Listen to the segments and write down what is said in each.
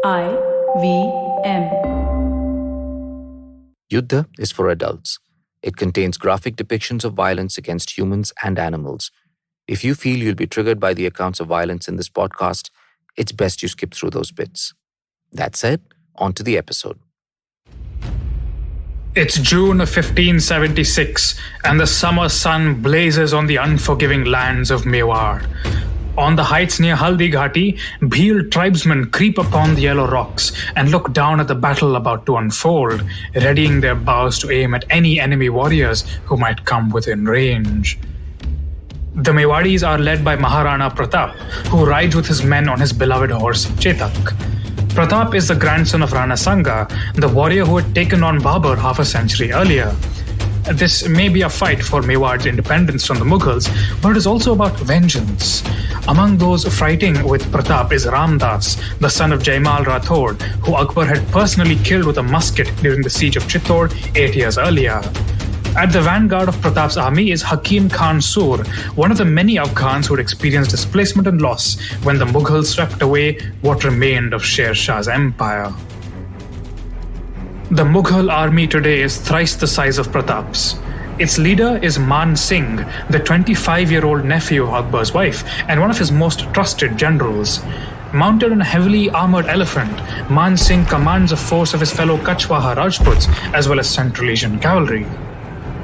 IVM. Yuddha is for adults. It contains graphic depictions of violence against humans and animals. If you feel you'll be triggered by the accounts of violence in this podcast, it's best you skip through those bits. That said, on to the episode. It's June of 1576, and the summer sun blazes on the unforgiving lands of Mewar. On the heights near Haldighati, Bhil tribesmen creep upon the yellow rocks and look down at the battle about to unfold, readying their bows to aim at any enemy warriors who might come within range. The Mewadis are led by Maharana Pratap, who rides with his men on his beloved horse Chetak. Pratap is the grandson of Rana Sanga, the warrior who had taken on Babur half a century earlier. This may be a fight for Mewad's independence from the Mughals, but it is also about vengeance. Among those fighting with Pratap is Ramdas, the son of Jaimal Rathod, who Akbar had personally killed with a musket during the siege of Chittor 8 years earlier. At the vanguard of Pratap's army is Hakim Khan Sur, one of the many Afghans who had experienced displacement and loss when the Mughals swept away what remained of Sher Shah's empire. The Mughal army today is thrice the size of Pratap's. Its leader is Man Singh, the 25-year-old nephew of Akbar's wife and one of his most trusted generals. Mounted on a heavily armoured elephant, Man Singh commands a force of his fellow Kachwaha Rajputs as well as Central Asian cavalry.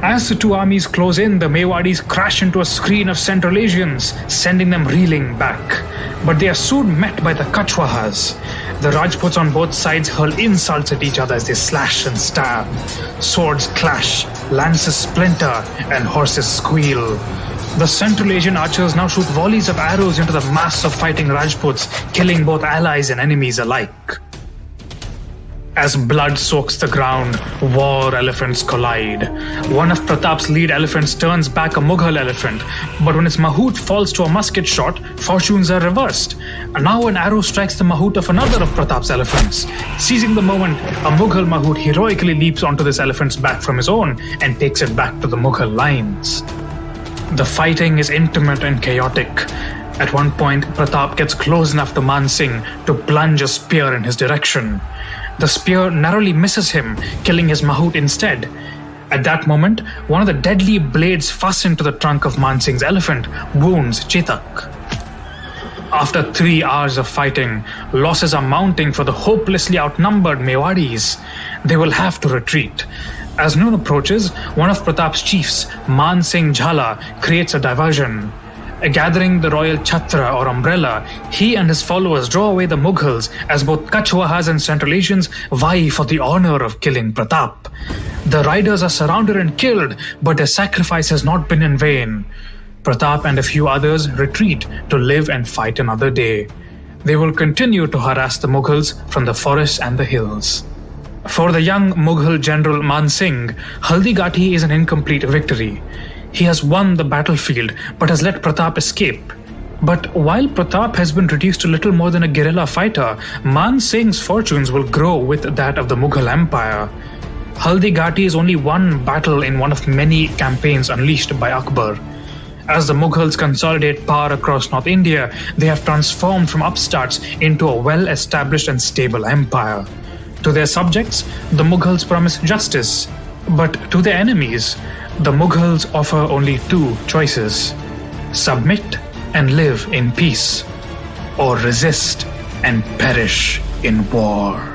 As the two armies close in, the Mewadis crash into a screen of Central Asians, sending them reeling back. But they are soon met by the Kachwahas. The Rajputs on both sides hurl insults at each other as they slash and stab. Swords clash, lances splinter, and horses squeal. The Central Asian archers now shoot volleys of arrows into the mass of fighting Rajputs, killing both allies and enemies alike. As blood soaks the ground, war elephants collide. One of Pratap's lead elephants turns back a Mughal elephant, but when its mahout falls to a musket shot, fortunes are reversed. And now an arrow strikes the mahout of another of Pratap's elephants. Seizing the moment, a Mughal mahout heroically leaps onto this elephant's back from his own and takes it back to the Mughal lines. The fighting is intimate and chaotic. At one point, Pratap gets close enough to Man Singh to plunge a spear in his direction. The spear narrowly misses him, killing his mahout instead. At that moment, one of the deadly blades fastened to the trunk of Man Singh's elephant wounds Chetak. After 3 hours of fighting, losses are mounting for the hopelessly outnumbered Mewadis. They will have to retreat. As noon approaches, one of Pratap's chiefs, Man Singh Jhala, creates a diversion. Gathering the royal chhatra or umbrella, he and his followers draw away the Mughals as both Kachwahas and Central Asians vie for the honor of killing Pratap. The riders are surrounded and killed, but their sacrifice has not been in vain. Pratap and a few others retreat to live and fight another day. They will continue to harass the Mughals from the forests and the hills. For the young Mughal general Man Singh, Haldighati is an incomplete victory. He has won the battlefield, but has let Pratap escape. But while Pratap has been reduced to little more than a guerrilla fighter, Man Singh's fortunes will grow with that of the Mughal Empire. Haldighati is only one battle in one of many campaigns unleashed by Akbar. As the Mughals consolidate power across North India, they have transformed from upstarts into a well-established and stable empire. To their subjects, the Mughals promise justice. But to their enemies, the Mughals offer only two choices: submit and live in peace, or resist and perish in war.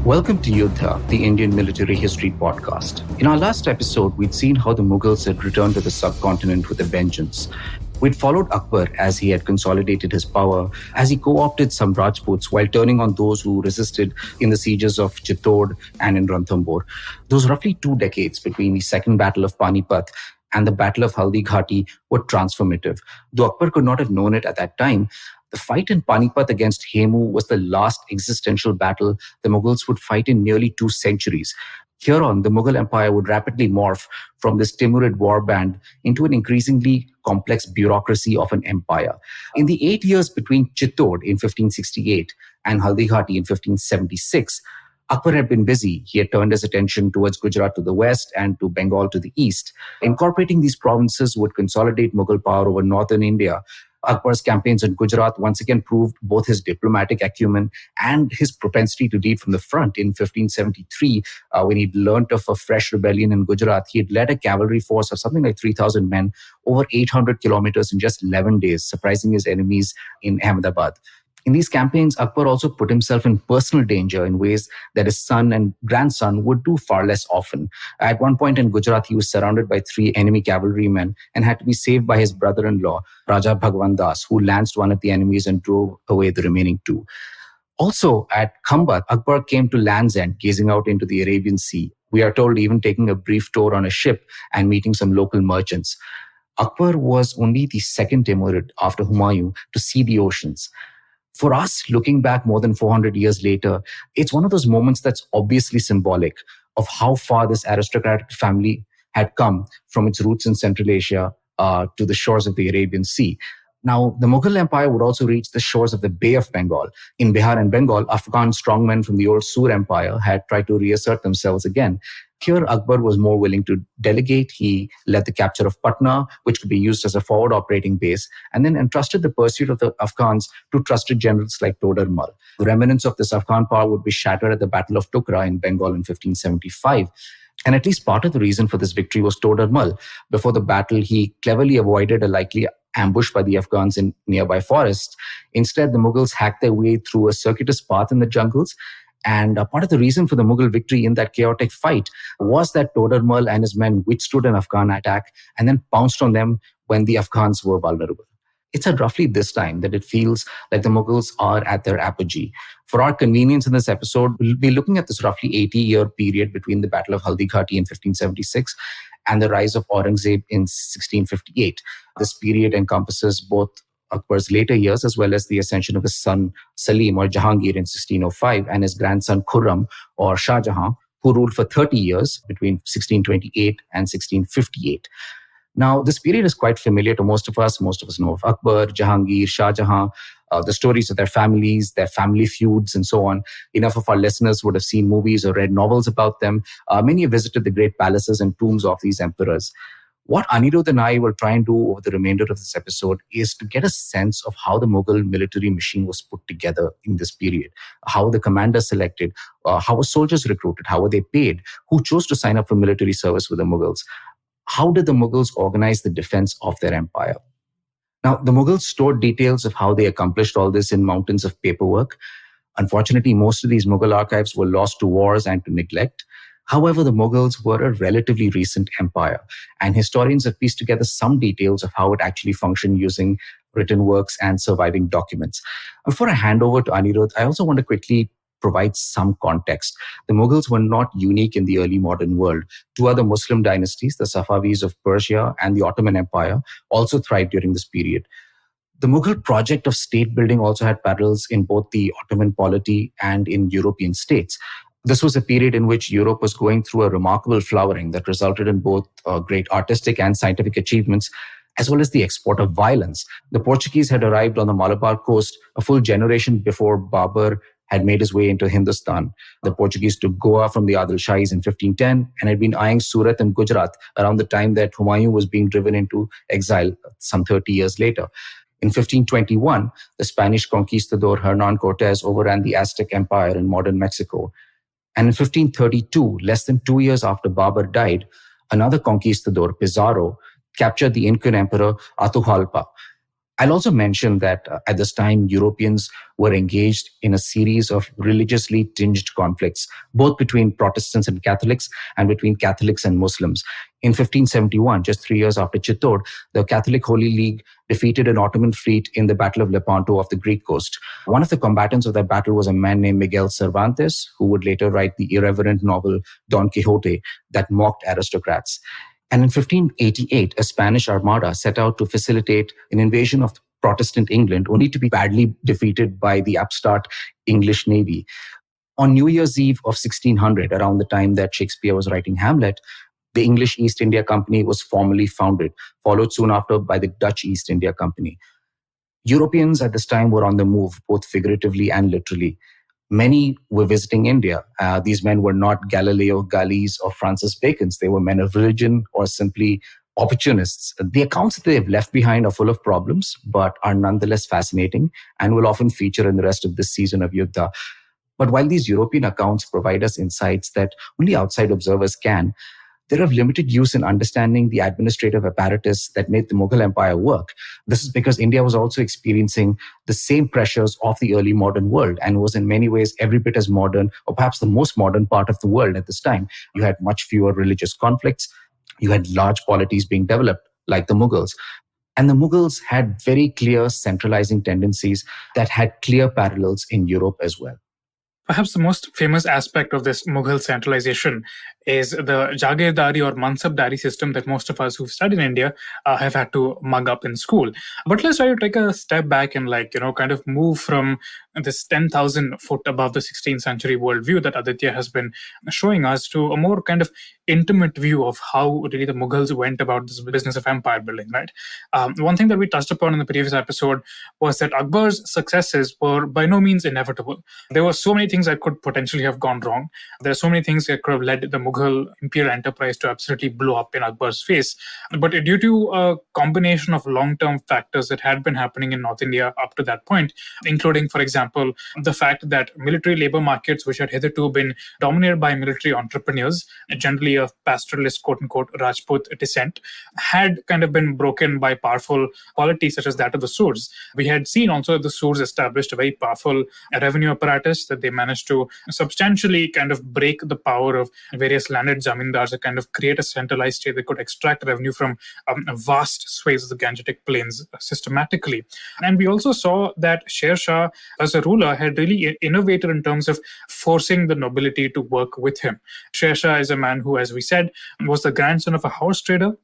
Welcome to Yuddha, the Indian military history podcast. In our last episode, we'd seen how the Mughals had returned to the subcontinent with a vengeance. We'd followed Akbar as he had consolidated his power, as he co-opted some Rajputs while turning on those who resisted in the sieges of Chittor and in Ranthambore. Those roughly 2 decades between the Second Battle of Panipat and the Battle of Haldighati were transformative. Though Akbar could not have known it at that time, the fight in Panipat against Hemu was the last existential battle the Mughals would fight in nearly 2 centuries. Here on, the Mughal Empire would rapidly morph from this Timurid warband into an increasingly complex bureaucracy of an empire. In the 8 years between Chittor in 1568 and Haldighati in 1576, Akbar had been busy. He had turned his attention towards Gujarat to the west and to Bengal to the east. Incorporating these provinces would consolidate Mughal power over northern India. Akbar's campaigns in Gujarat once again proved both his diplomatic acumen and his propensity to lead from the front. In 1573, when he'd learnt of a fresh rebellion in Gujarat, he had led a cavalry force of something like 3,000 men over 800 kilometers in just 11 days, surprising his enemies in Ahmedabad. In these campaigns, Akbar also put himself in personal danger in ways that his son and grandson would do far less often. At one point in Gujarat, he was surrounded by 3 enemy cavalrymen and had to be saved by his brother-in-law, Raja Bhagwan Das, who lanced one of the enemies and drove away the remaining 2. Also, at Khambat, Akbar came to Land's End, gazing out into the Arabian Sea. We are told even taking a brief tour on a ship and meeting some local merchants. Akbar was only the second Timurid after Humayun to see the oceans. For us, looking back more than 400 years later, it's one of those moments that's obviously symbolic of how far this aristocratic family had come from its roots in Central Asia to the shores of the Arabian Sea. Now, the Mughal Empire would also reach the shores of the Bay of Bengal. In Bihar and Bengal, Afghan strongmen from the old Sur Empire had tried to reassert themselves again. Here, Akbar was more willing to delegate. He led the capture of Patna, which could be used as a forward operating base, and then entrusted the pursuit of the Afghans to trusted generals like Todar Mal. The remnants of this Afghan power would be shattered at the Battle of Tukra in Bengal in 1575. And at least part of the reason for this victory was Todar Mal. Before the battle, he cleverly avoided a likely ambush by the Afghans in nearby forests. Instead, the Mughals hacked their way through a circuitous path in the jungles. And part of the reason for the Mughal victory in that chaotic fight was that Todar Mal and his men withstood an Afghan attack and then pounced on them when the Afghans were vulnerable. It's at roughly this time that it feels like the Mughals are at their apogee. For our convenience in this episode, we'll be looking at this roughly 80-year period between the Battle of Haldighati in 1576 and the rise of Aurangzeb in 1658. This period encompasses both Akbar's later years, as well as the ascension of his son Salim or Jahangir in 1605 and his grandson Khurram or Shah Jahan, who ruled for 30 years between 1628 and 1658. Now, this period is quite familiar to most of us. Most of us know of Akbar, Jahangir, Shah Jahan, the stories of their families, their family feuds, and so on. Enough of our listeners would have seen movies or read novels about them. Many have visited the great palaces and tombs of these emperors. What Anirudh and I will try and do over the remainder of this episode is to get a sense of how the Mughal military machine was put together in this period, how the commanders selected, how were soldiers recruited, how were they paid, who chose to sign up for military service with the Mughals, how did the Mughals organize the defense of their empire. Now, the Mughals stored details of how they accomplished all this in mountains of paperwork. Unfortunately, most of these Mughal archives were lost to wars and to neglect. However, the Mughals were a relatively recent empire, and historians have pieced together some details of how it actually functioned using written works and surviving documents. Before I hand over to Anirudh, I also want to quickly provide some context. The Mughals were not unique in the early modern world. 2 other Muslim dynasties, the Safavis of Persia and the Ottoman Empire, also thrived during this period. The Mughal project of state building also had parallels in both the Ottoman polity and in European states. This was a period in which Europe was going through a remarkable flowering that resulted in both great artistic and scientific achievements, as well as the export of violence. The Portuguese had arrived on the Malabar coast a full generation before Babur had made his way into Hindustan. The Portuguese took Goa from the Adil Shahis in 1510 and had been eyeing Surat and Gujarat around the time that Humayun was being driven into exile some 30 years later. In 1521, the Spanish conquistador Hernan Cortes overran the Aztec Empire in modern Mexico. And in 1532, less than 2 years after Babur died, another conquistador, Pizarro, captured the Incan emperor Atahualpa. I'll also mention that at this time, Europeans were engaged in a series of religiously tinged conflicts, both between Protestants and Catholics and between Catholics and Muslims. In 1571, just 3 years after Chittor, the Catholic Holy League defeated an Ottoman fleet in the Battle of Lepanto off the Greek coast. One of the combatants of that battle was a man named Miguel Cervantes, who would later write the irreverent novel Don Quixote that mocked aristocrats. And in 1588, a Spanish armada set out to facilitate an invasion of Protestant England, only to be badly defeated by the upstart English Navy. On New Year's Eve of 1600, around the time that Shakespeare was writing Hamlet, the English East India Company was formally founded, followed soon after by the Dutch East India Company. Europeans at this time were on the move, both figuratively and literally. Many were visiting India. These men were not Galileo Galleys or Francis Bacon's. They were men of religion or simply opportunists. The accounts that they've left behind are full of problems, but are nonetheless fascinating and will often feature in the rest of this season of Yuddha. But while these European accounts provide us insights that only outside observers can, they're of limited use in understanding the administrative apparatus that made the Mughal Empire work. This is because India was also experiencing the same pressures of the early modern world and was in many ways every bit as modern, or perhaps the most modern part of the world at this time. You had much fewer religious conflicts. You had large polities being developed, like the Mughals. And the Mughals had very clear centralizing tendencies that had clear parallels in Europe as well. Perhaps the most famous aspect of this Mughal centralization is the Jagirdari or Mansabdari system that most of us who've studied in India have had to mug up in school. But let's try to take a step back and kind of move from this 10,000 foot above the 16th century worldview that Aditya has been showing us to a more kind of intimate view of how really the Mughals went about this business of empire building, right? One thing that we touched upon in the previous episode was that Akbar's successes were by no means inevitable. There were so many things that could potentially have gone wrong. There are so many things that could have led the Mughal imperial enterprise to absolutely blow up in Akbar's face. But due to a combination of long-term factors that had been happening in North India up to that point, including, for example, the fact that military labor markets, which had hitherto been dominated by military entrepreneurs, generally of pastoralist, quote-unquote, Rajput descent, had kind of been broken by powerful qualities such as that of the Surs. We had seen also that the Surs established a very powerful revenue apparatus that they managed to substantially kind of break the power of various landed zamindars and kind of create a centralized state that could extract revenue from vast swathes of the Gangetic plains systematically. And we also saw that Sher Shah, as a ruler, had really innovated in terms of forcing the nobility to work with him. Sher Shah is a man who, as we said, was the grandson of a horse trader,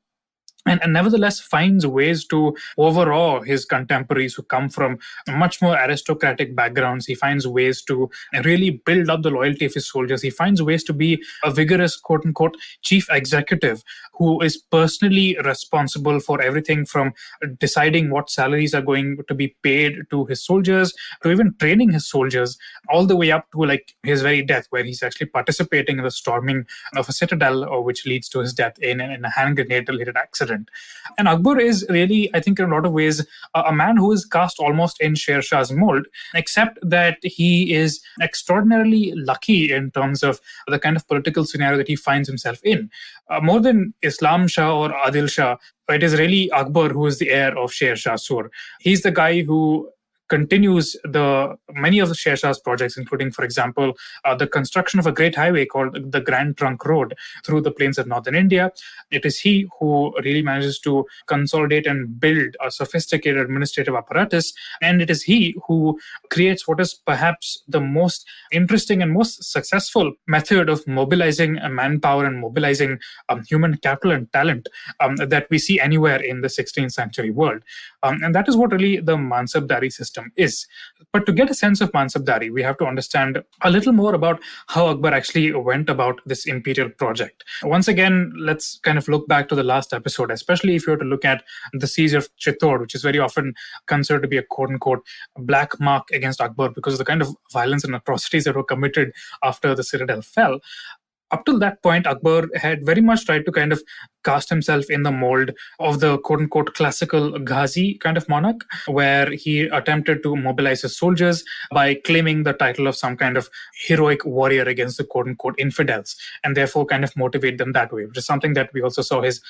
and nevertheless finds ways to overawe his contemporaries who come from much more aristocratic backgrounds. He finds ways to really build up the loyalty of his soldiers. He finds ways to be a vigorous, quote-unquote, chief executive who is personally responsible for everything from deciding what salaries are going to be paid to his soldiers, to even training his soldiers, all the way up to like his very death, where he's actually participating in the storming of a citadel, which leads to his death in a hand grenade-related accident. And Akbar is really, I think, in a lot of ways, a man who is cast almost in Sher Shah's mold, except that he is extraordinarily lucky in terms of the kind of political scenario that he finds himself in. More than Islam Shah or Adil Shah, it is really Akbar who is the heir of Sher Shah Sur. He's the guy who continues many of the Sher Shah's projects, including, for example, the construction of a great highway called the Grand Trunk Road through the plains of northern India. It is he who really manages to consolidate and build a sophisticated administrative apparatus, and it is he who creates what is perhaps the most interesting and most successful method of mobilizing manpower and mobilizing human capital and talent that we see anywhere in the 16th century world. And that is what really the mansabdari system is. But to get a sense of mansabdari, we have to understand a little more about how Akbar actually went about this imperial project. Once again, let's kind of look back to the last episode, especially if you were to look at the siege of Chittor, which is very often considered to be a quote-unquote black mark against Akbar because of the kind of violence and atrocities that were committed after the citadel fell. Up till that point, Akbar had very much tried to kind of cast himself in the mold of the quote-unquote classical Ghazi kind of monarch, where he attempted to mobilize his soldiers by claiming the title of some kind of heroic warrior against the quote-unquote infidels, and therefore kind of motivate them that way, which is something that we also saw his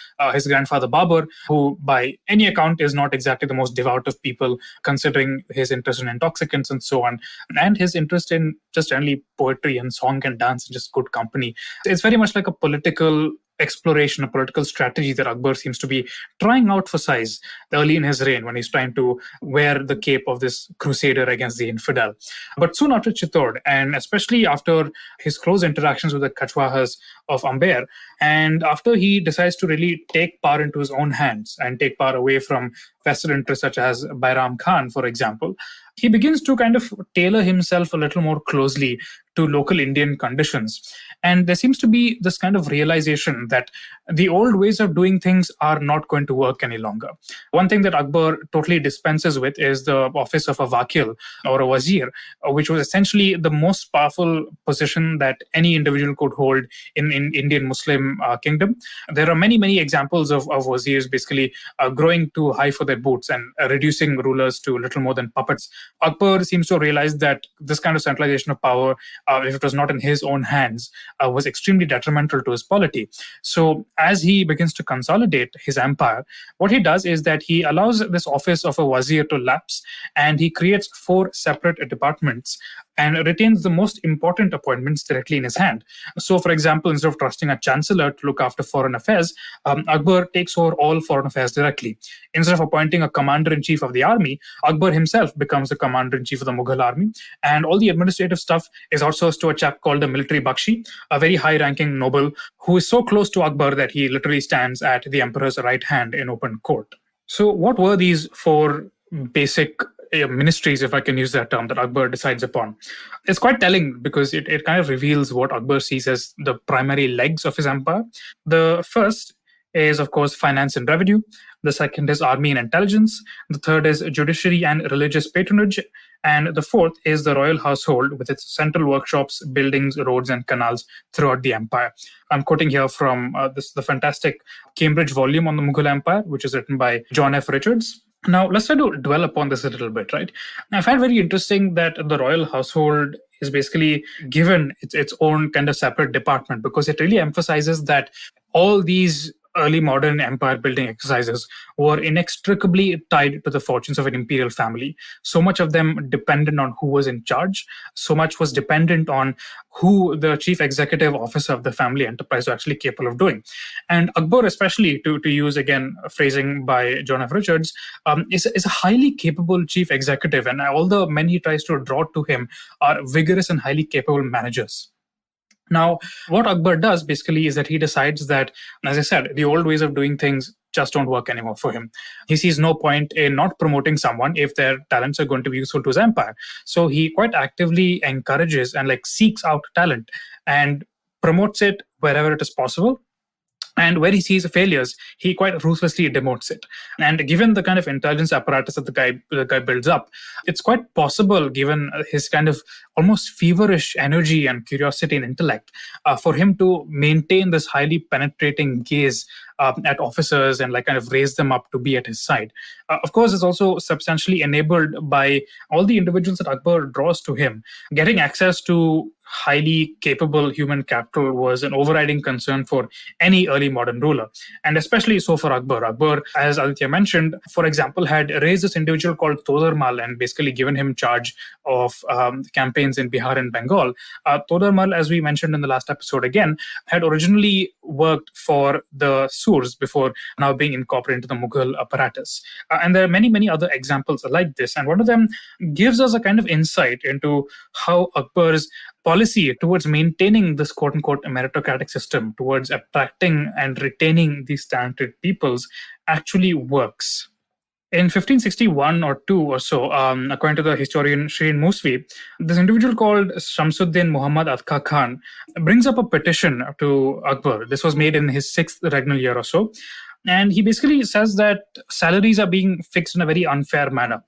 grandfather Babur, who by any account is not exactly the most devout of people, considering his interest in intoxicants and so on, and his interest in just generally poetry and song and dance and just good company. It's very much like a political exploration, a political strategy that Akbar seems to be trying out for size early in his reign when he's trying to wear the cape of this crusader against the infidel. But soon after Chittor, and especially after his close interactions with the Kachwahas of Amber, and after he decides to really take power into his own hands and take power away from vested interests such as Bairam Khan, for example, he begins to kind of tailor himself a little more closely to local Indian conditions. And there seems to be this kind of realization that the old ways of doing things are not going to work any longer. One thing that Akbar totally dispenses with is the office of a vakil or a wazir, which was essentially the most powerful position that any individual could hold in Indian Muslim kingdom. There are many examples of wazirs basically growing too high for their boots and reducing rulers to little more than puppets. Akbar seems to realize that this kind of centralization of power, if it was not in his own hands, was extremely detrimental to his polity. So as he begins to consolidate his empire, what he does is that he allows this office of a wazir to lapse, and he creates 4 separate departments and retains the most important appointments directly in his hand. So, for example, instead of trusting a chancellor to look after foreign affairs, Akbar takes over all foreign affairs directly. Instead of appointing a commander-in-chief of the army, Akbar himself becomes the commander-in-chief of the Mughal army, and all the administrative stuff is outsourced to a chap called the military bakshi, a very high-ranking noble who is so close to Akbar that he literally stands at the emperor's right hand in open court. So, what were these 4 basic ministries, if I can use that term, that Akbar decides upon? It's quite telling because it kind of reveals what Akbar sees as the primary legs of his empire. The first is, of course, finance and revenue. The second is army and intelligence. The third is judiciary and religious patronage. And the fourth is the royal household with its central workshops, buildings, roads, and canals throughout the empire. I'm quoting here from the fantastic Cambridge volume on the Mughal Empire, which is written by John F. Richards. Now, let's try to dwell upon this a little bit, right? I find very interesting that the royal household is basically given its own kind of separate department, because it really emphasizes that all these early modern empire building exercises were inextricably tied to the fortunes of an imperial family. So much of them depended on who was in charge. So much was dependent on who the chief executive officer of the family enterprise was actually capable of doing. And Akbar, especially, to use again a phrasing by John F. Richards, is a highly capable chief executive, and all the men he tries to draw to him are vigorous and highly capable managers. Now, what Akbar does basically is that he decides that, as I said, the old ways of doing things just don't work anymore for him. He sees no point in not promoting someone if their talents are going to be useful to his empire. So he quite actively encourages and seeks out talent and promotes it wherever it is possible. And where he sees failures, he quite ruthlessly demotes it. And given the kind of intelligence apparatus that the guy builds up, it's quite possible, given his kind of almost feverish energy and curiosity and intellect, for him to maintain this highly penetrating gaze at officers and kind of raise them up to be at his side. Of course, it's also substantially enabled by all the individuals that Akbar draws to him. Getting access to highly capable human capital was an overriding concern for any early modern ruler, and especially so for Akbar. Akbar, as Aditya mentioned, for example, had raised this individual called Todarmal and basically given him charge of campaigns in Bihar and Bengal. Todarmal, as we mentioned in the last episode again, had originally worked for the Surs before now being incorporated into the Mughal apparatus. And there are many other examples like this, and one of them gives us a kind of insight into how Akbar's policy towards maintaining this quote-unquote meritocratic system, towards attracting and retaining these talented peoples, actually works. In 1561 or 2 or so, according to the historian Shirin Musvi, this individual called Shamsuddin Muhammad Adka Khan brings up a petition to Akbar. This was made in his 6th regnal year or so. And he basically says that salaries are being fixed in a very unfair manner.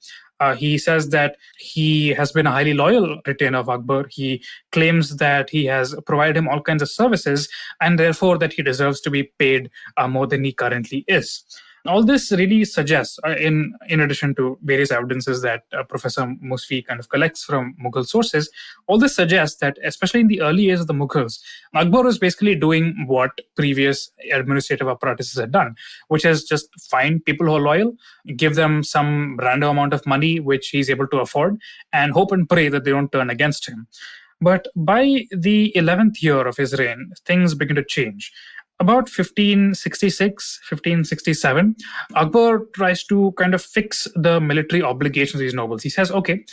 He says that he has been a highly loyal retainer of Akbar. He claims that he has provided him all kinds of services, and therefore that he deserves to be paid more than he currently is. All this really suggests, in addition to various evidences that Professor Musfi kind of collects from Mughal sources, all this suggests that, especially in the early years of the Mughals, Akbar was basically doing what previous administrative apparatuses had done, which is just find people who are loyal, give them some random amount of money which he's able to afford, and hope and pray that they don't turn against him. But by the 11th year of his reign, things begin to change. About 1566, 1567, Akbar tries to kind of fix the military obligations of these nobles. He says, okay,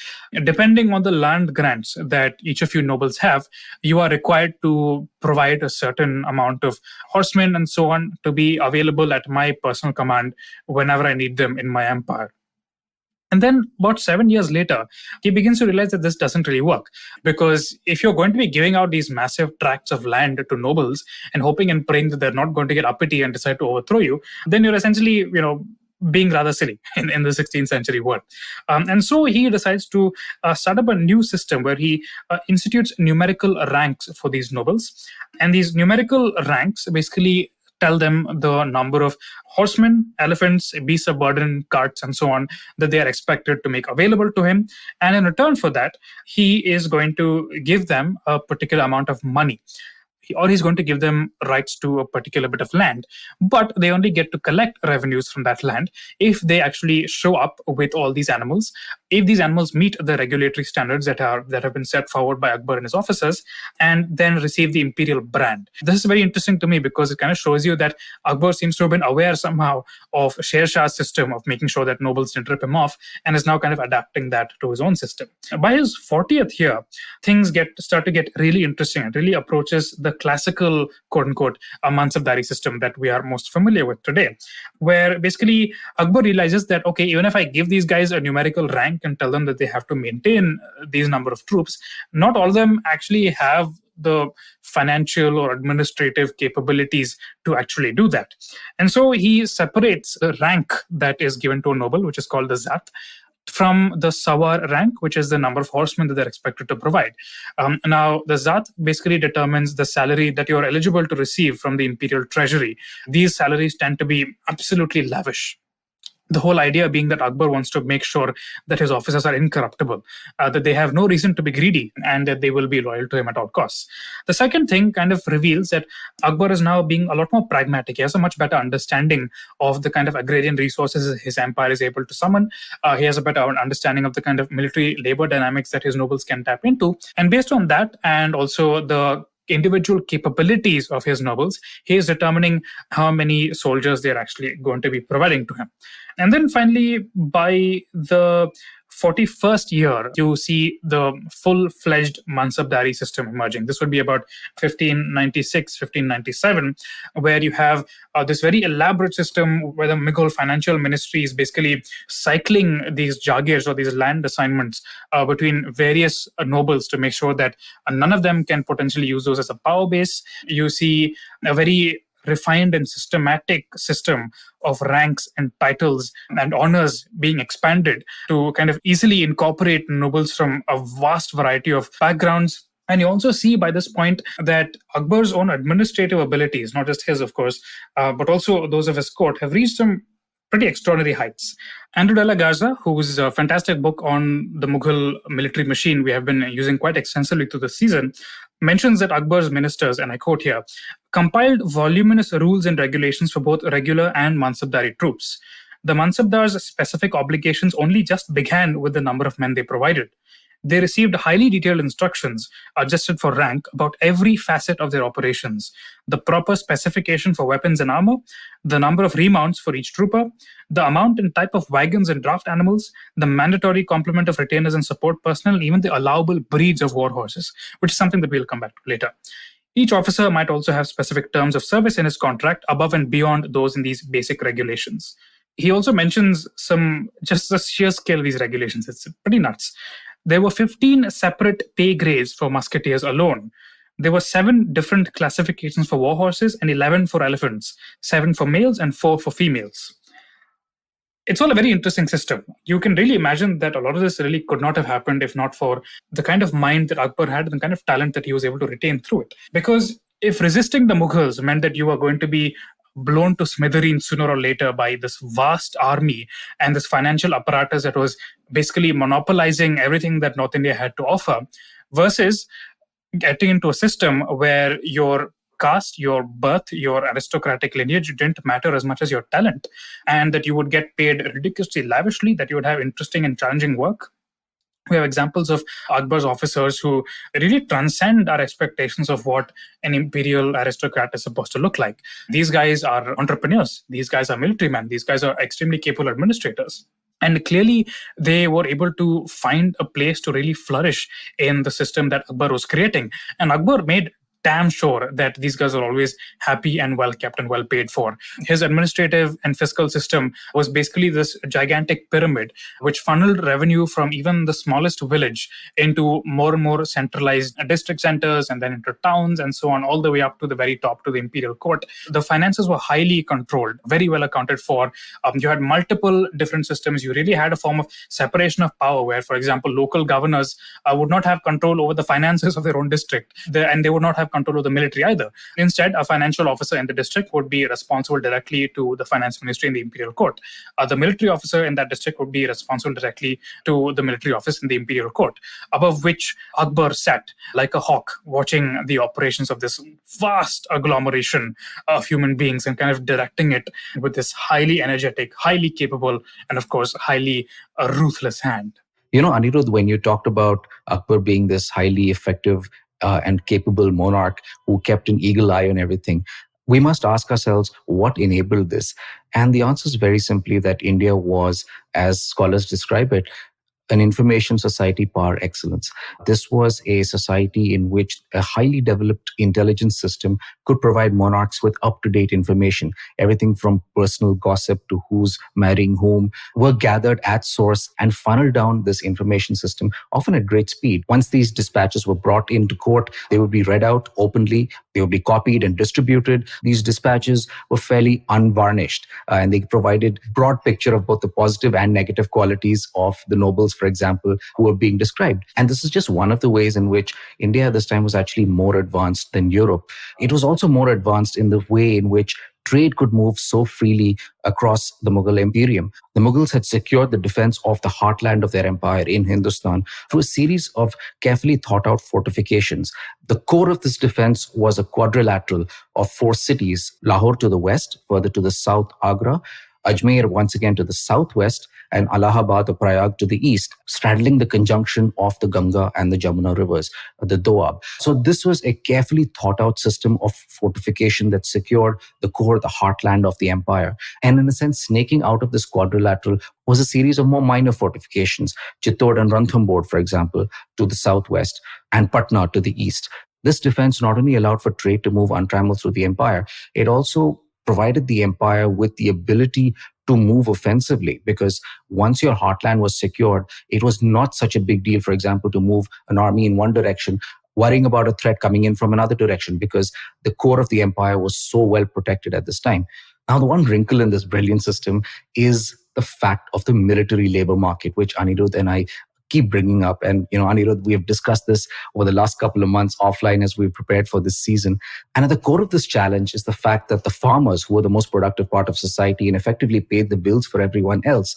depending on the land grants that each of you nobles have, you are required to provide a certain amount of horsemen and so on to be available at my personal command whenever I need them in my empire. And then about 7 years later, he begins to realize that this doesn't really work. Because if you're going to be giving out these massive tracts of land to nobles and hoping and praying that they're not going to get uppity and decide to overthrow you, then you're essentially, being rather silly in the 16th century world. And so he decides to start up a new system where he institutes numerical ranks for these nobles. And these numerical ranks basically tell them the number of horsemen, elephants, beasts of burden, carts, and so on that they are expected to make available to him. And in return for that, he is going to give them a particular amount of money, or he's going to give them rights to a particular bit of land, but they only get to collect revenues from that land if they actually show up with all these animals. If these animals meet the regulatory standards that have been set forward by Akbar and his officers, and then receive the imperial brand. This is very interesting to me because it kind of shows you that Akbar seems to have been aware somehow of Sher Shah's system of making sure that nobles didn't rip him off, and is now kind of adapting that to his own system. By his 40th year, things start to get really interesting and really approaches the classical, quote unquote, mansabdari system that we are most familiar with today, where basically Akbar realizes that, okay, even if I give these guys a numerical rank and tell them that they have to maintain these number of troops, not all of them actually have the financial or administrative capabilities to actually do that. And so he separates the rank that is given to a noble, which is called the zat, from the sawar rank, which is the number of horsemen that they're expected to provide. Now, the zat basically determines the salary that you're eligible to receive from the imperial treasury. These salaries tend to be absolutely lavish. The whole idea being that Akbar wants to make sure that his officers are incorruptible, that they have no reason to be greedy, and that they will be loyal to him at all costs. The second thing kind of reveals that Akbar is now being a lot more pragmatic. He has a much better understanding of the kind of agrarian resources his empire is able to summon. He has a better understanding of the kind of military labor dynamics that his nobles can tap into. And based on that, and also the individual capabilities of his nobles, he is determining how many soldiers they're actually going to be providing to him. And then finally, by the 41st year, you see the full-fledged mansabdari system emerging. This would be about 1596, 1597, where you have this very elaborate system where the Mughal financial ministry is basically cycling these jagirs or these land assignments between various nobles to make sure that none of them can potentially use those as a power base. You see a very refined and systematic system of ranks and titles and honors being expanded to kind of easily incorporate nobles from a vast variety of backgrounds. And you also see by this point that Akbar's own administrative abilities, not just his, of course, but also those of his court, have reached some pretty extraordinary heights. Andrew de la Garza, whose fantastic book on the Mughal military machine we have been using quite extensively through the season, mentions that Akbar's ministers, and I quote here, compiled voluminous rules and regulations for both regular and mansabdari troops. The mansabdars' specific obligations only just began with the number of men they provided. They received highly detailed instructions, adjusted for rank, about every facet of their operations, the proper specification for weapons and armor, the number of remounts for each trooper, the amount and type of wagons and draft animals, the mandatory complement of retainers and support personnel, and even the allowable breeds of war horses, which is something that we'll come back to later. Each officer might also have specific terms of service in his contract above and beyond those in these basic regulations. He also mentions just the sheer scale of these regulations. It's pretty nuts. There were 15 separate pay grades for musketeers alone. There were 7 different classifications for war horses and 11 for elephants, 7 for males and 4 for females. It's all a very interesting system. You can really imagine that a lot of this really could not have happened if not for the kind of mind that Akbar had and the kind of talent that he was able to retain through it. Because if resisting the Mughals meant that you were going to be blown to smithereens sooner or later by this vast army and this financial apparatus that was basically monopolizing everything that North India had to offer, versus getting into a system where your caste, your birth, your aristocratic lineage didn't matter as much as your talent, and that you would get paid ridiculously lavishly, that you would have interesting and challenging work. We have examples of Akbar's officers who really transcend our expectations of what an imperial aristocrat is supposed to look like. These guys are entrepreneurs. These guys are military men. These guys are extremely capable administrators. And clearly, they were able to find a place to really flourish in the system that Akbar was creating. And Akbar made damn sure that these guys are always happy and well kept and well paid for. His administrative and fiscal system was basically this gigantic pyramid which funneled revenue from even the smallest village into more and more centralized district centers and then into towns and so on, all the way up to the very top to the imperial court. The finances were highly controlled, very well accounted for. You had multiple different systems. You really had a form of separation of power where, for example, local governors would not have control over the finances of their own district, and they would not have control of the military either. Instead, a financial officer in the district would be responsible directly to the finance ministry in the imperial court. The military officer in that district would be responsible directly to the military office in the imperial court, above which Akbar sat like a hawk watching the operations of this vast agglomeration of human beings and kind of directing it with this highly energetic, highly capable, and of course, highly ruthless hand. Anirudh, when you talked about Akbar being this highly effective and capable monarch who kept an eagle eye on everything, we must ask ourselves what enabled this. And the answer is very simply that India was, as scholars describe it, an information society par excellence. This was a society in which a highly developed intelligence system could provide monarchs with up-to-date information. Everything from personal gossip to who's marrying whom were gathered at source and funneled down this information system, often at great speed. Once these dispatches were brought into court, they would be read out openly, they would be copied and distributed. These dispatches were fairly unvarnished, and they provided a broad picture of both the positive and negative qualities of the nobles, for example, who were being described. And this is just one of the ways in which India at this time was actually more advanced than Europe. It was also more advanced in the way in which trade could move so freely across the Mughal Imperium. The Mughals had secured the defense of the heartland of their empire in Hindustan through a series of carefully thought out fortifications. The core of this defense was a quadrilateral of 4 cities: Lahore to the west, further to the south, Agra, Ajmer once again to the southwest, and Allahabad or Prayag to the east, straddling the conjunction of the Ganga and the Jamuna rivers, the Doab. So this was a carefully thought out system of fortification that secured the core, the heartland of the empire. And in a sense, snaking out of this quadrilateral was a series of more minor fortifications, Chittor and Ranthambore, for example, to the southwest, and Patna to the east. This defense not only allowed for trade to move untrammeled through the empire, it also provided the empire with the ability to move offensively, because once your heartland was secured, it was not such a big deal, for example, to move an army in one direction, worrying about a threat coming in from another direction, because the core of the empire was so well protected at this time. Now, the one wrinkle in this brilliant system is the fact of the military labor market, which Anirudh and I keep bringing up. And, Anirudh, we have discussed this over the last couple of months offline as we prepared for this season. And at the core of this challenge is the fact that the farmers, who were the most productive part of society and effectively paid the bills for everyone else,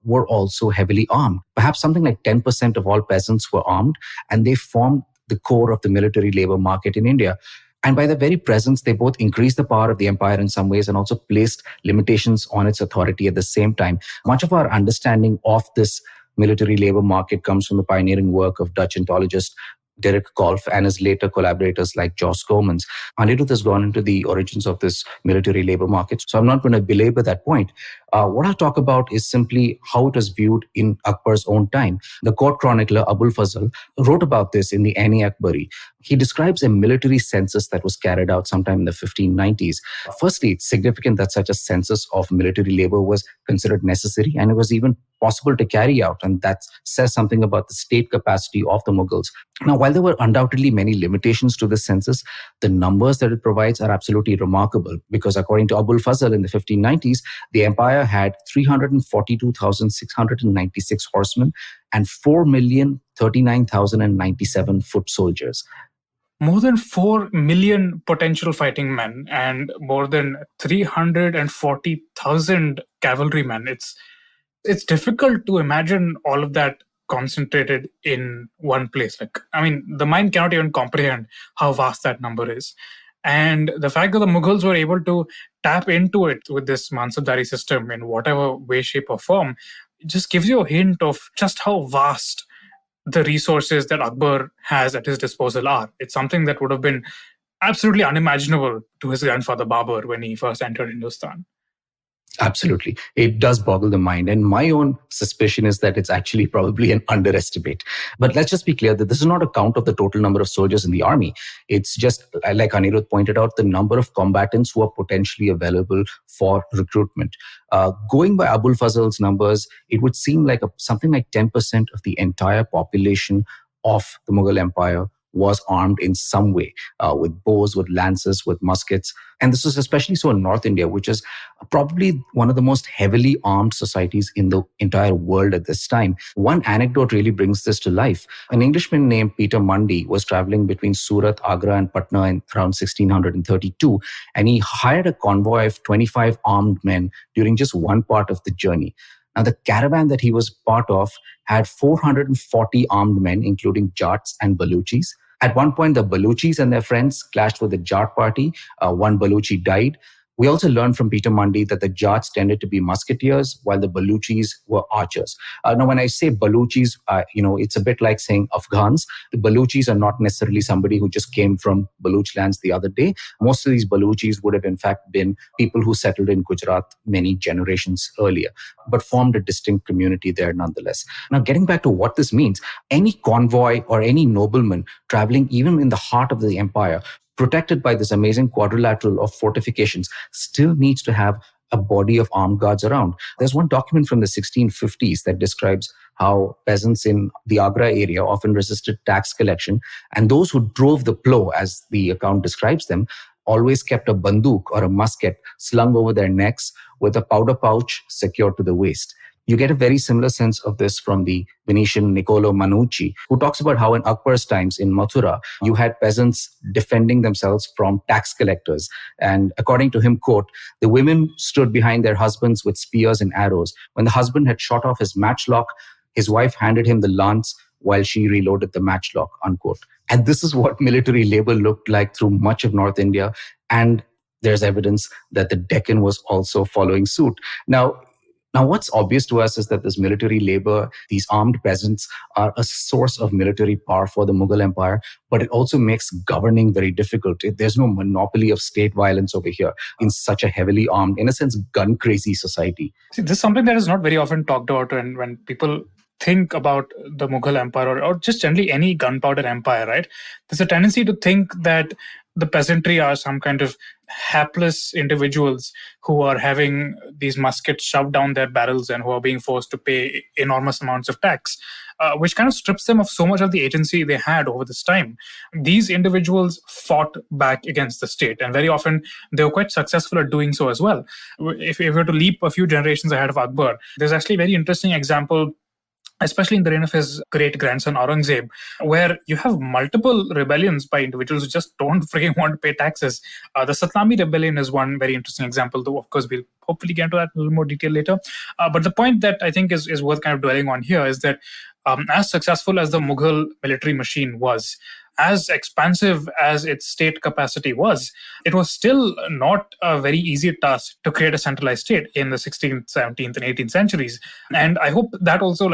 were also heavily armed. Perhaps something like 10% of all peasants were armed, and they formed the core of the military labor market in India. And by their very presence, they both increased the power of the empire in some ways and also placed limitations on its authority at the same time. Much of our understanding of this military labor market comes from the pioneering work of Dutch ontologist Dirk Kolff and his later collaborators like Jos Comens. Anirudh has gone into the origins of this military labor market, so I'm not going to belabor that point. What I'll talk about is simply how it was viewed in Akbar's own time. The court chronicler Abul Fazl wrote about this in the Akbari. He describes a military census that was carried out sometime in the 1590s. Firstly, it's significant that such a census of military labor was considered necessary, and it was even possible to carry out, and that says something about the state capacity of the Mughals. Now, while there were undoubtedly many limitations to the census, the numbers that it provides are absolutely remarkable, because according to Abul Fazl in the 1590s, the empire had 342,696 horsemen and 4,039,097 foot soldiers. More than 4 million potential fighting men and more than 340,000 cavalrymen. It's difficult to imagine all of that concentrated in one place. The mind cannot even comprehend how vast that number is. And the fact that the Mughals were able to tap into it with this mansabdari system in whatever way, shape, or form, it just gives you a hint of just how vast the resources that Akbar has at his disposal are. It's something that would have been absolutely unimaginable to his grandfather Babur when he first entered Hindustan. Absolutely. It does boggle the mind. And my own suspicion is that it's actually probably an underestimate. But let's just be clear that this is not a count of the total number of soldiers in the army. It's just, like Anirudh pointed out, the number of combatants who are potentially available for recruitment. Going by Abul Fazl's numbers, it would seem like something like 10% of the entire population of the Mughal Empire was armed in some way, with bows, with lances, with muskets. And this is especially so in North India, which is probably one of the most heavily armed societies in the entire world at this time. One anecdote really brings this to life. An Englishman named Peter Mundy was traveling between Surat, Agra, and Patna in around 1632, and he hired a convoy of 25 armed men during just one part of the journey. Now, the caravan that he was part of had 440 armed men, including Jats and Baluchis. At one point, the Baluchis and their friends clashed with the Jat party. One Baluchi died. We also learned from Peter Mundy that the Jats tended to be musketeers, while the Baluchis were archers. Now, when I say Baluchis, it's a bit like saying Afghans. The Baluchis are not necessarily somebody who just came from Baluch lands the other day. Most of these Baluchis would have, in fact, been people who settled in Gujarat many generations earlier, but formed a distinct community there nonetheless. Now, getting back to what this means, any convoy or any nobleman traveling even in the heart of the empire, protected by this amazing quadrilateral of fortifications, still needs to have a body of armed guards around. There's one document from the 1650s that describes how peasants in the Agra area often resisted tax collection, and those who drove the plough, as the account describes them, always kept a banduk or a musket slung over their necks with a powder pouch secured to the waist. You get a very similar sense of this from the Venetian Niccolo Manucci, who talks about how in Akbar's times in Mathura, you had peasants defending themselves from tax collectors. And according to him, quote, the women stood behind their husbands with spears and arrows. When the husband had shot off his matchlock, his wife handed him the lance while she reloaded the matchlock, unquote. And this is what military labor looked like through much of North India. And there's evidence that the Deccan was also following suit. Now, what's obvious to us is that this military labor, these armed peasants, are a source of military power for the Mughal Empire, but it also makes governing very difficult. There's no monopoly of state violence over here in such a heavily armed, in a sense, gun-crazy society. See, this is something that is not very often talked about when people think about the Mughal Empire or just generally any gunpowder empire, right? There's a tendency to think that the peasantry are some kind of hapless individuals who are having these muskets shoved down their barrels and who are being forced to pay enormous amounts of tax, which kind of strips them of so much of the agency they had over this time. These individuals fought back against the state, and very often they were quite successful at doing so as well. If we were to leap a few generations ahead of Akbar, there's actually a very interesting example, especially in the reign of his great-grandson Aurangzeb, where you have multiple rebellions by individuals who just don't freaking want to pay taxes. The Satnami rebellion is one very interesting example, though of course we'll hopefully get into that in a little more detail later. But the point that I think is worth kind of dwelling on here is that as successful as the Mughal military machine was, as expansive as its state capacity was, it was still not a very easy task to create a centralized state in the 16th, 17th, and 18th centuries. And I hope that also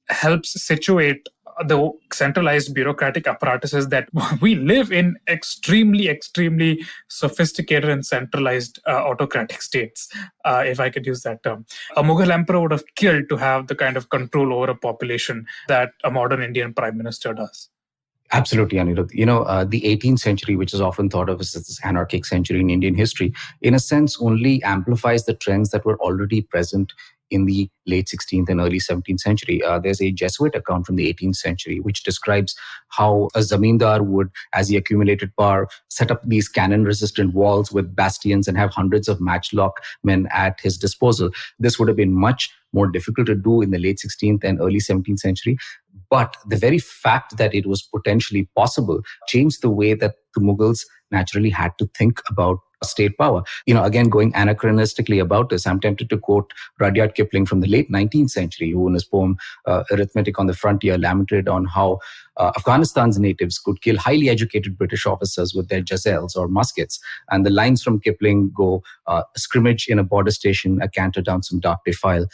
helps situate the centralized bureaucratic apparatuses that we live in extremely, extremely sophisticated and centralized autocratic states, if I could use that term. A Mughal emperor would have killed to have the kind of control over a population that a modern Indian prime minister does. Absolutely, Anirudh. The 18th century, which is often thought of as this anarchic century in Indian history, in a sense only amplifies the trends that were already present in the late 16th and early 17th century. There's a Jesuit account from the 18th century which describes how a zamindar would, as he accumulated power, set up these cannon-resistant walls with bastions and have hundreds of matchlock men at his disposal. This would have been much more difficult to do in the late 16th and early 17th century. But the very fact that it was potentially possible changed the way that the Mughals naturally had to think about state power. Again, going anachronistically about this, I'm tempted to quote Rudyard Kipling from the late 19th century, who in his poem Arithmetic on the Frontier lamented on how Afghanistan's natives could kill highly educated British officers with their jazelles or muskets. And the lines from Kipling go, a scrimmage in a border station, a canter down some dark defile,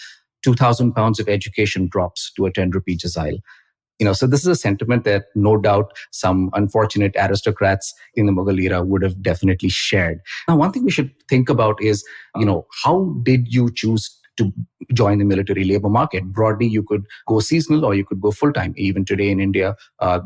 2,000 pounds of education drops to a 10 rupee jazile. So this is a sentiment that no doubt some unfortunate aristocrats in the Mughal era would have definitely shared. Now, one thing we should think about is, how did you choose to join the military labor market? Broadly, you could go seasonal or you could go full-time. Even today in India,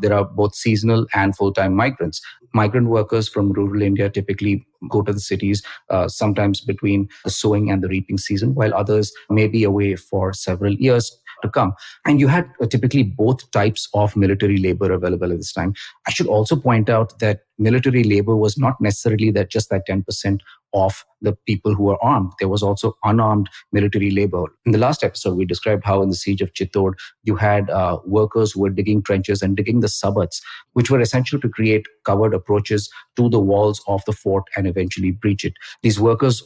there are both seasonal and full-time migrants. Migrant workers from rural India typically go to the cities sometimes between the sowing and the reaping season, while others may be away for several years to come. And you had typically both types of military labor available at this time. I should also point out that military labor was not necessarily that 10% of the people who were armed. There was also unarmed military labor. In the last episode, we described how in the siege of Chittor, you had workers who were digging trenches and digging the suburbs, which were essential to create covered approaches to the walls of the fort and eventually breach it. These workers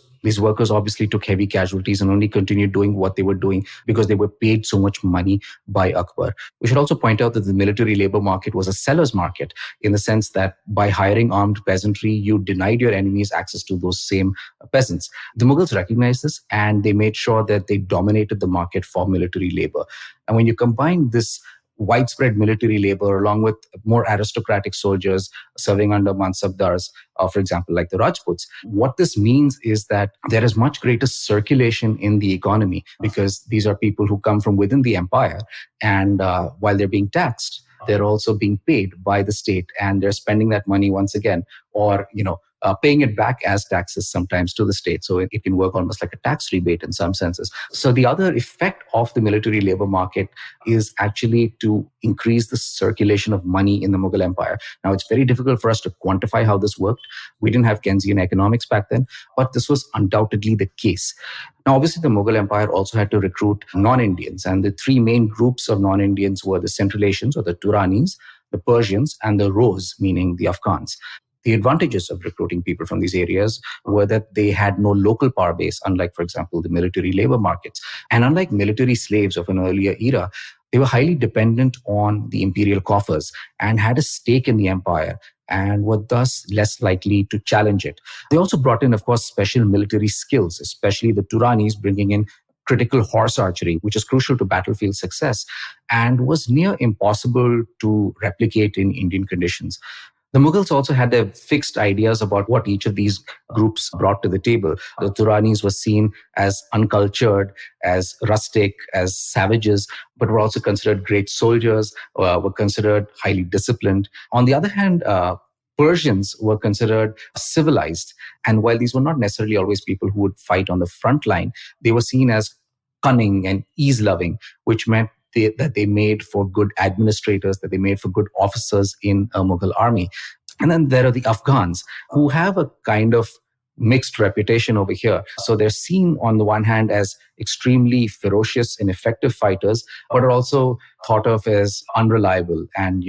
obviously took heavy casualties and only continued doing what they were doing because they were paid so much money by Akbar. We should also point out that the military labor market was a seller's market in the sense that by hiring armed peasantry, you denied your enemies access to those same peasants. The Mughals recognized this and they made sure that they dominated the market for military labor. And when you combine this widespread military labor along with more aristocratic soldiers serving under mansabdars, for example, like the Rajputs. What this means is that there is much greater circulation in the economy because these are people who come from within the empire, and while they're being taxed, they're also being paid by the state, and they're spending that money once again, or paying it back as taxes sometimes to the state. So it can work almost like a tax rebate in some senses. So the other effect of the military labor market is actually to increase the circulation of money in the Mughal Empire. Now, it's very difficult for us to quantify how this worked. We didn't have Keynesian economics back then, but this was undoubtedly the case. Now, obviously, the Mughal Empire also had to recruit non-Indians, and the three main groups of non-Indians were the Central Asians, or the Turanis, the Persians, and the Rose, meaning the Afghans. The advantages of recruiting people from these areas were that they had no local power base, unlike, for example, the military labor markets. And unlike military slaves of an earlier era, they were highly dependent on the imperial coffers and had a stake in the empire and were thus less likely to challenge it. They also brought in, of course, special military skills, especially the Turanis bringing in critical horse archery, which is crucial to battlefield success and was near impossible to replicate in Indian conditions. The Mughals also had their fixed ideas about what each of these groups brought to the table. The Turanis were seen as uncultured, as rustic, as savages, but were also considered great soldiers, were considered highly disciplined. On the other hand, Persians were considered civilized. And while these were not necessarily always people who would fight on the front line, they were seen as cunning and ease-loving, which meant that they made for good administrators, that they made for good officers in a Mughal army. And then there are the Afghans, who have a kind of mixed reputation over here. So they're seen on the one hand as extremely ferocious and effective fighters, but are also thought of as unreliable and,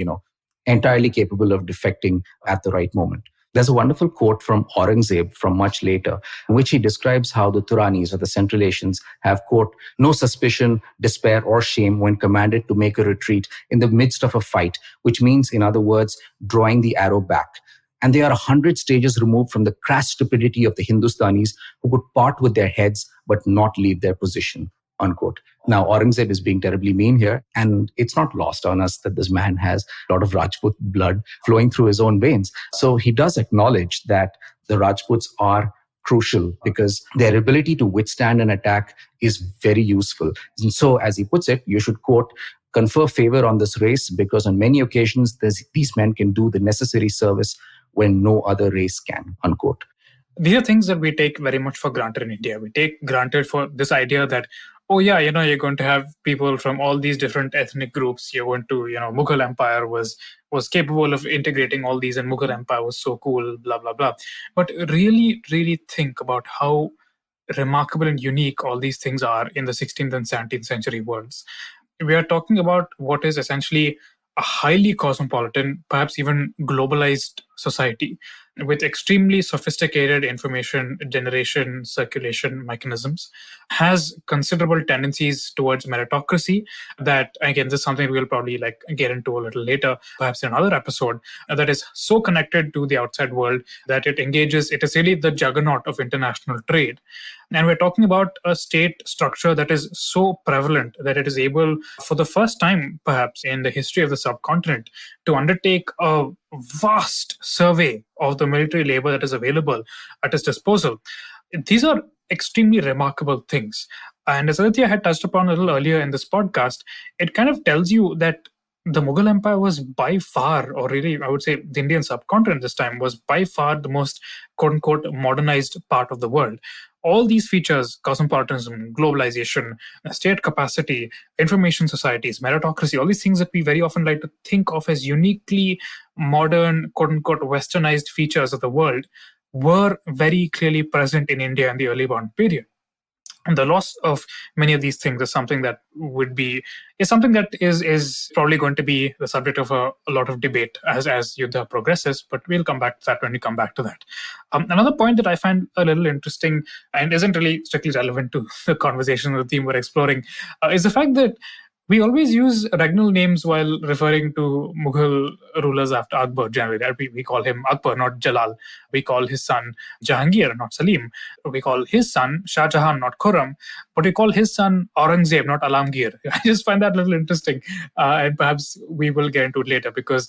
entirely capable of defecting at the right moment. There's a wonderful quote from Aurangzeb from much later, in which he describes how the Turanis, or the Central Asians, have, quote, no suspicion, despair, or shame when commanded to make a retreat in the midst of a fight, which means, in other words, drawing the arrow back. And they are 100 stages removed from the crass stupidity of the Hindustanis who could part with their heads but not leave their position, unquote. Now, Aurangzeb is being terribly mean here, and it's not lost on us that this man has a lot of Rajput blood flowing through his own veins. So he does acknowledge that the Rajputs are crucial because their ability to withstand an attack is very useful. And so, as he puts it, you should, quote, confer favor on this race because on many occasions these men can do the necessary service when no other race can, unquote. These are things that we take very much for granted in India. We take granted for this idea that, oh yeah, you're going to have people from all these different ethnic groups. You're going to, Mughal Empire was capable of integrating all these, and Mughal Empire was so cool, blah, blah, blah. But really, really think about how remarkable and unique all these things are in the 16th and 17th century worlds. We are talking about what is essentially a highly cosmopolitan, perhaps even globalized society with extremely sophisticated information generation, circulation mechanisms, has considerable tendencies towards meritocracy that, again, this is something we'll probably get into a little later, perhaps in another episode, that is so connected to the outside world that it is really the juggernaut of international trade. And we're talking about a state structure that is so prevalent that it is able, for the first time perhaps in the history of the subcontinent, to undertake a vast survey of the military labor that is available at its disposal. These are extremely remarkable things. And as Aditya had touched upon a little earlier in this podcast, it kind of tells you that the Mughal Empire was by far, or really, I would say the Indian subcontinent this time, was by far the most quote unquote modernized part of the world. All these features, cosmopolitanism, globalization, state capacity, information societies, meritocracy, all these things that we very often like to think of as uniquely modern, quote unquote, westernized features of the world, were very clearly present in India in the early modern period. And the loss of many of these things is something that is probably going to be the subject of a lot of debate as Yuddha progresses. But we'll come back to that when we come back to that. Another point that I find a little interesting and isn't really strictly relevant to the conversation or the theme we're exploring is the fact that we always use regnal names while referring to Mughal rulers after Akbar, generally. We call him Akbar, not Jalal. We call his son Jahangir, not Salim. We call his son Shah Jahan, not Khurram. But we call his son Aurangzeb, not Alamgir. I just find that a little interesting. And perhaps we will get into it later because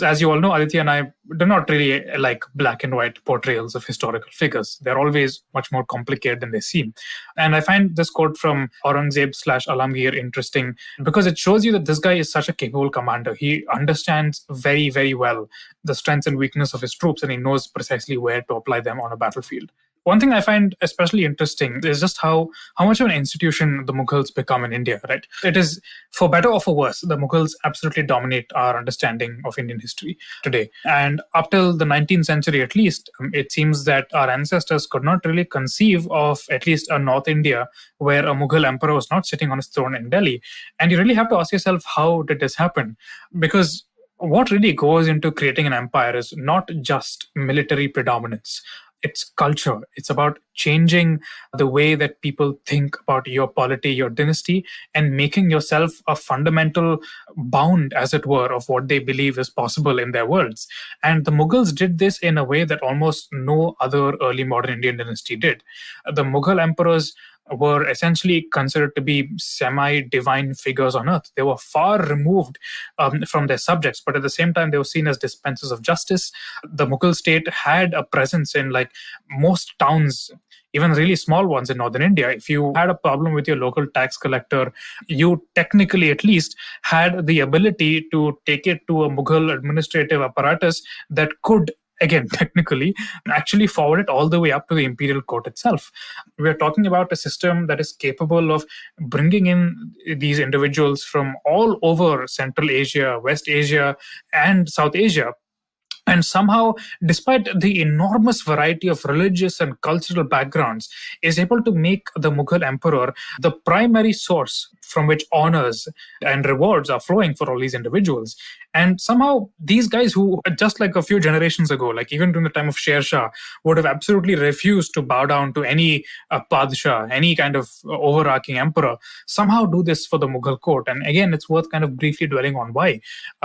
as you all know, Aditya and I do not really like black and white portrayals of historical figures. They're always much more complicated than they seem. And I find this quote from Aurangzeb/Alamgir interesting because it shows you that this guy is such a capable commander. He understands very, very well the strengths and weakness of his troops, and he knows precisely where to apply them on a battlefield. One thing I find especially interesting is just how much of an institution the Mughals become in India, right? It is, for better or for worse, the Mughals absolutely dominate our understanding of Indian history today. And up till the 19th century at least, it seems that our ancestors could not really conceive of at least a North India where a Mughal emperor was not sitting on his throne in Delhi. And you really have to ask yourself, how did this happen? Because what really goes into creating an empire is not just military predominance. It's culture. It's about changing the way that people think about your polity, your dynasty, and making yourself a fundamental bound, as it were, of what they believe is possible in their worlds. And the Mughals did this in a way that almost no other early modern Indian dynasty did. The Mughal emperors were essentially considered to be semi-divine figures on earth. They were far removed from their subjects, but at the same time, they were seen as dispensers of justice. The Mughal state had a presence in like most towns, even really small ones in northern India. If you had a problem with your local tax collector, you technically at least had the ability to take it to a Mughal administrative apparatus that could, again, technically, actually forward it all the way up to the imperial court itself. We're talking about a system that is capable of bringing in these individuals from all over Central Asia, West Asia, and South Asia. And somehow, despite the enormous variety of religious and cultural backgrounds, is able to make the Mughal emperor the primary source from which honors and rewards are flowing for all these individuals. And somehow, these guys who, just like a few generations ago, like even during the time of Sher Shah, would have absolutely refused to bow down to any Padshah, any kind of overarching emperor, somehow do this for the Mughal court. And again, it's worth kind of briefly dwelling on why.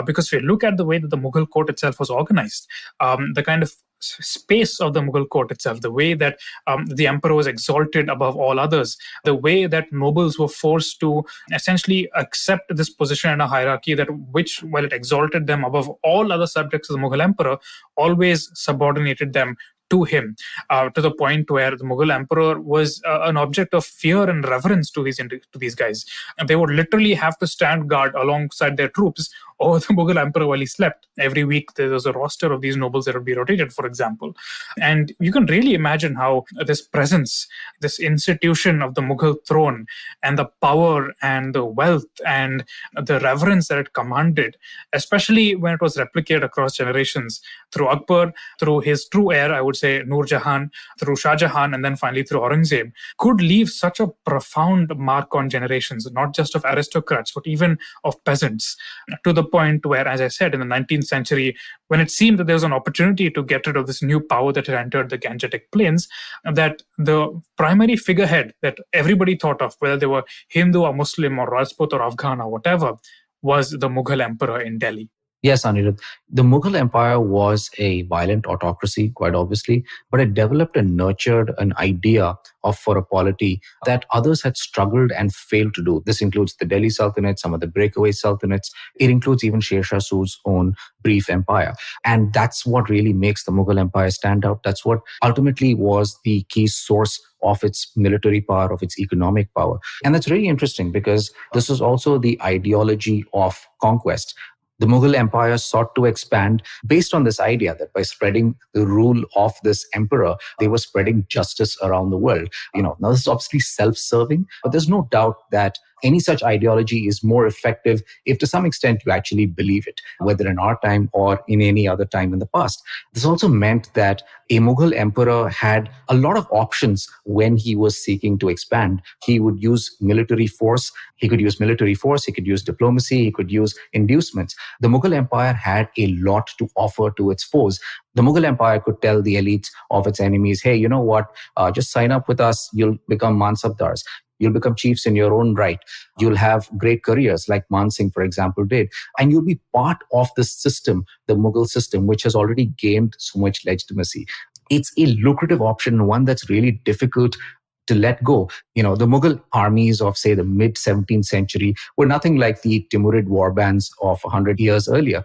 Because if you look at the way that the Mughal court itself was organized, the kind of space of the Mughal court itself, the way that the emperor was exalted above all others, the way that nobles were forced to essentially accept this position in a hierarchy that which, while it exalted them above all other subjects of the Mughal emperor, always subordinated them to him, to the point where the Mughal emperor was an object of fear and reverence to these guys. And they would literally have to stand guard alongside their troops over the Mughal emperor while he slept. Every week there was a roster of these nobles that would be rotated, for example. And you can really imagine how this presence, this institution of the Mughal throne, and the power and the wealth and the reverence that it commanded, especially when it was replicated across generations through Akbar, through his true heir, I would say Nur Jahan, through Shah Jahan, and then finally through Aurangzeb, could leave such a profound mark on generations, not just of aristocrats, but even of peasants, to the point where, as I said, in the 19th century, when it seemed that there was an opportunity to get rid of this new power that had entered the Gangetic Plains, that the primary figurehead that everybody thought of, whether they were Hindu or Muslim or Rajput or Afghan or whatever, was the Mughal emperor in Delhi. Yes, Anirudh. The Mughal Empire was a violent autocracy, quite obviously, but it developed and nurtured an idea of for a polity that others had struggled and failed to do. This includes the Delhi Sultanate, some of the breakaway sultanates. It includes even Sher Shah Sur's own brief empire. And that's what really makes the Mughal Empire stand out. That's what ultimately was the key source of its military power, of its economic power. And that's really interesting because this is also the ideology of conquest. The Mughal Empire sought to expand based on this idea that by spreading the rule of this emperor, they were spreading justice around the world. Now this is obviously self-serving, but there's no doubt that any such ideology is more effective if to some extent you actually believe it, whether in our time or in any other time in the past. This also meant that a Mughal emperor had a lot of options when he was seeking to expand. He would use military force. He could use military force. He could use diplomacy. He could use inducements. The Mughal Empire had a lot to offer to its foes. The Mughal Empire could tell the elites of its enemies, hey, you know what? Just sign up with us. You'll become mansabdars. You'll become chiefs in your own right. You'll have great careers like Man Singh, for example, did. And you'll be part of this system, the Mughal system, which has already gained so much legitimacy. It's a lucrative option, one that's really difficult to let go. The Mughal armies of, say, the mid-17th century were nothing like the Timurid warbands of 100 years earlier.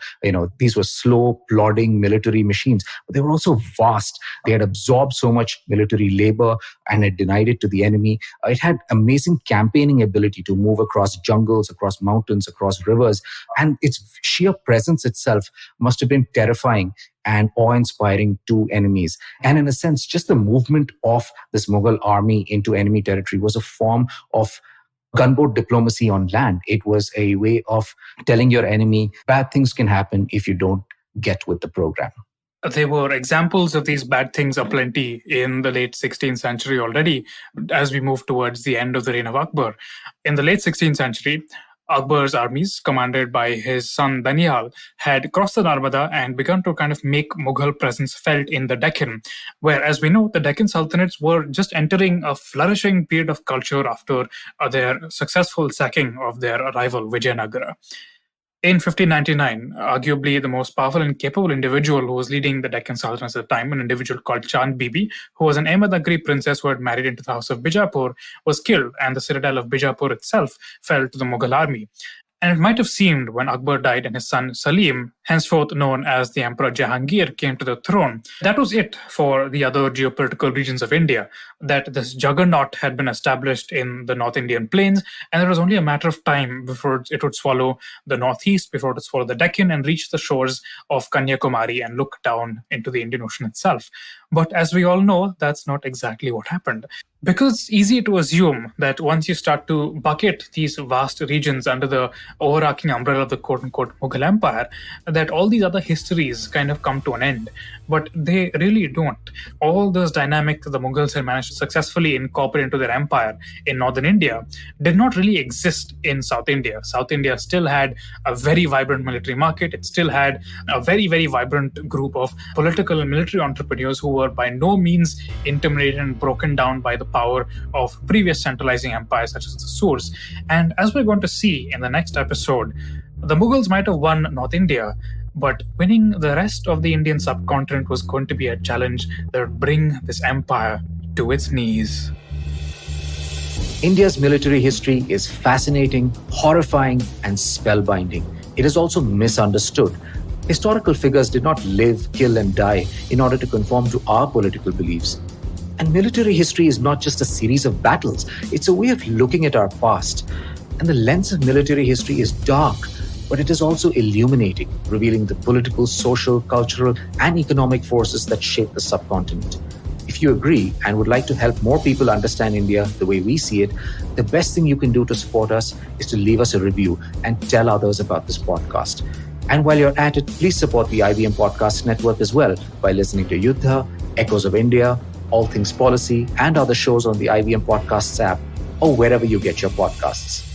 These were slow, plodding military machines, but they were also vast. They had absorbed so much military labor and had denied it to the enemy. It had amazing campaigning ability to move across jungles, across mountains, across rivers, and its sheer presence itself must have been terrifying and awe-inspiring to enemies. And in a sense, just the movement of this Mughal army into enemy territory was a form of gunboat diplomacy on land. It was a way of telling your enemy, bad things can happen if you don't get with the program. There were examples of these bad things aplenty in the late 16th century already, as we move towards the end of the reign of Akbar. In the late 16th century, Akbar's armies, commanded by his son Daniyal, had crossed the Narmada and begun to kind of make Mughal presence felt in the Deccan, where, as we know, the Deccan Sultanates were just entering a flourishing period of culture after their successful sacking of their rival Vijayanagara. In 1599, arguably the most powerful and capable individual who was leading the Deccan Sultanates at the time, an individual called Chand Bibi, who was an Ahmednagari princess who had married into the house of Bijapur, was killed, and the citadel of Bijapur itself fell to the Mughal army. And it might have seemed when Akbar died and his son Salim, henceforth known as the Emperor Jahangir, came to the throne, that was it for the other geopolitical regions of India, that this juggernaut had been established in the North Indian plains, and it was only a matter of time before it would swallow the northeast, before it would swallow the Deccan and reach the shores of Kanyakumari and look down into the Indian Ocean itself. But as we all know, that's not exactly what happened. Because it's easy to assume that once you start to bucket these vast regions under the overarching umbrella of the quote-unquote Mughal Empire, that all these other histories kind of come to an end. But they really don't. All those dynamics that the Mughals had managed to successfully incorporate into their empire in northern India did not really exist in South India. South India still had a very vibrant military market. It still had a very, very vibrant group of political and military entrepreneurs who were by no means intimidated and broken down by the power of previous centralizing empires such as the Surs. And as we're going to see in the next episode, the Mughals might have won North India, but winning the rest of the Indian subcontinent was going to be a challenge that would bring this empire to its knees. India's military history is fascinating, horrifying, and spellbinding. It is also misunderstood. Historical figures did not live, kill, and die in order to conform to our political beliefs. And military history is not just a series of battles, it's a way of looking at our past. And the lens of military history is dark, but it is also illuminating, revealing the political, social, cultural, and economic forces that shape the subcontinent. If you agree and would like to help more people understand India the way we see it, the best thing you can do to support us is to leave us a review and tell others about this podcast. And while you're at it, please support the IVM Podcast Network as well by listening to Yuddha, Echoes of India, All Things Policy, and other shows on the IVM Podcasts app or wherever you get your podcasts.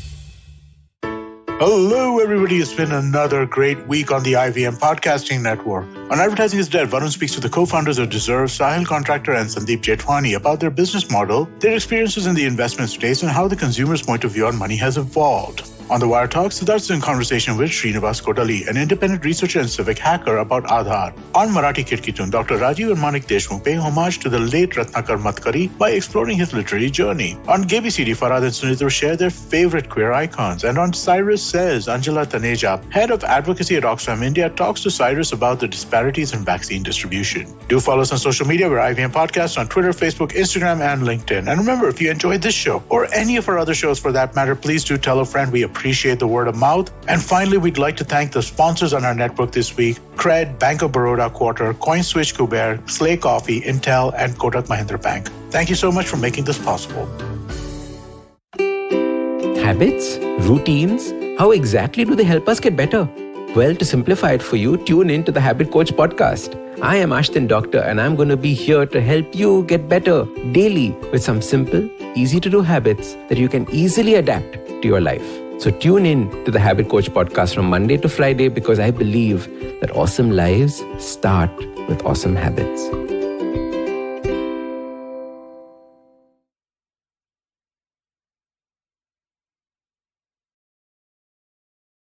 Hello, everybody. It's been another great week on the IVM Podcasting Network. On Advertising is Dead, Varun speaks to the co-founders of Deserve, Sahil Contractor, and Sandeep Jetwani about their business model, their experiences in the investment space, and how the consumer's point of view on money has evolved. On The Wire Talks, Siddharth's in conversation with Srinivas Kodali, an independent researcher and civic hacker, about Aadhaar. On Marathi Kirkitun, Dr. Rajiv and Manik Deshmukh pay homage to the late Ratnakar Matkari by exploring his literary journey. On KBCD, Farhad and Sunitro share their favorite queer icons. And on Cyrus Says, Anjala Taneja, head of advocacy at Oxfam India, talks to Cyrus about the disparities in vaccine distribution. Do follow us on social media. We're IVM Podcast on Twitter, Facebook, Instagram, and LinkedIn. And remember, if you enjoyed this show or any of our other shows for that matter, please do tell a friend. We appreciate the word of mouth. And finally, we'd like to thank the sponsors on our network this week: Cred, Bank of Baroda Quarter, CoinSwitch Kuber, Slay Coffee, Intel, and Kotak Mahindra Bank. Thank you so much for making this possible. Habits? Routines? How exactly do they help us get better? Well, to simplify it for you, tune in to the Habit Coach podcast. I am Ashton Doctor, and I'm going to be here to help you get better daily with some simple, easy-to-do habits that you can easily adapt to your life. So tune in to the Habit Coach podcast from Monday to Friday, because I believe that awesome lives start with awesome habits.